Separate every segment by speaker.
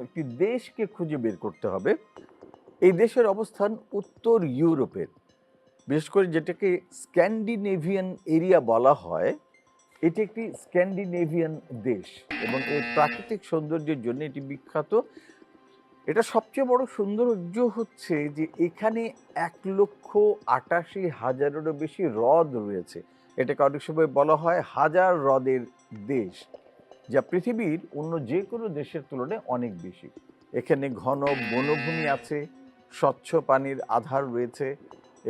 Speaker 1: একটি দেশকে খুঁজে বের করতে হবে। এই দেশের অবস্থান উত্তর ইউরোপের, বিশেষ করে যেটাকে স্ক্যান্ডিনেভিয়ান এরিয়া বলা হয়। এটি একটি স্ক্যান্ডিনেভিয়ান দেশ এবং এর প্রাকৃতিক সৌন্দর্যের জন্য এটি বিখ্যাত। এটা সবচেয়ে বড় সৌন্দর্য হচ্ছে যে এখানে 1,88,000-এরও বেশি হ্রদ রয়েছে। এটাকে অনেক সময় বলা হয় হাজার হ্রদের দেশ, যা পৃথিবীর অন্য যে কোনো দেশের তুলনায় অনেক বেশি। এখানে ঘন বনভূমি আছে, স্বচ্ছ পানির আধার রয়েছে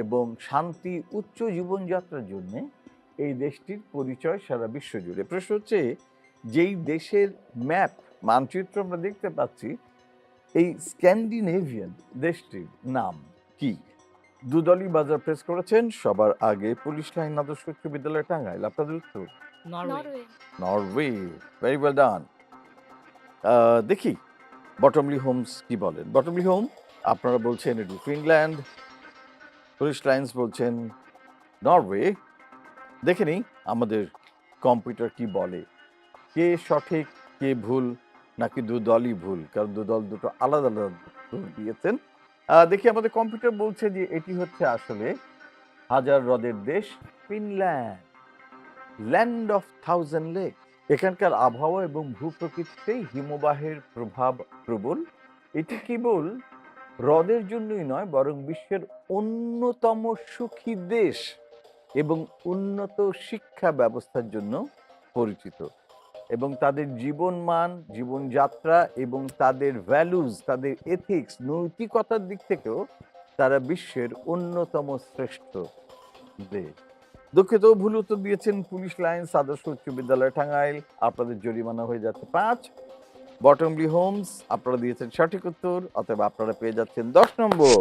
Speaker 1: এবং শান্তি উচ্চ জীবনযাত্রার জন্য এই দেশটির পরিচয় সারা বিশ্ব জুড়ে। প্রশ্ন হচ্ছে, যেই দেশের ম্যাপ মানচিত্র আমরা দেখতে পাচ্ছি, এই স্ক্যান্ডিনেভিয়ান দেশটির নাম কি? দুদলই বাজার প্রেস করেছেন। সবার আগে পুলিশ লাইন আদর্শ উচ্চ বিদ্যালয় টাঙ্গাইল। আপনাদের উত্তর
Speaker 2: Norway.
Speaker 1: Norway. Very well done. দেখি বটমলি হোমস কি বলেন। বটমলি হোম, আপনারা বলছেন এটি ফিনল্যান্ড, পুলিশ লাইন্স বলছেন নরওয়ে। দেখে নিই আমাদের কম্পিউটার কি বলে, কে সঠিক কে ভুল, নাকি দুদলই ভুল, কারণ দুদল দুটো আলাদা আলাদা উত্তর দিয়েছেন। দেখি আমাদের কম্পিউটার বলছে যে এটি হচ্ছে আসলে হাজার হ্রদের দেশ Finland, land of thousand lake. এখানকার আবহাওয়া এবং ভূপ্রকৃতিতে হিমবাহের প্রভাব প্রবল। এটি কেবল হ্রদের জন্যই নয়, বরং বিশ্বের অন্যতম সুখী দেশ এবং উন্নত শিক্ষা ব্যবস্থার জন্য পরিচিত। এবং তাদের জীবনমান, জীবনযাত্রা এবং তাদের ভ্যালুজ, তাদের এথিক্স, নৈতিকতার দিক থেকেও তারা বিশ্বের অন্যতম শ্রেষ্ঠ দেশ। দুঃখিত, ভুল উত্তর দিয়েছেন পুলিশ লাইন্স আদর্শ উচ্চ বিদ্যালয় টাঙ্গাইল। আপনাদের জরিমানা হয়ে যাচ্ছে 5। বটমলি হোমস, আপনারা দিয়েছেন সঠিক উত্তর, অতএব আপনারা পেয়ে যাচ্ছেন 10 নম্বর।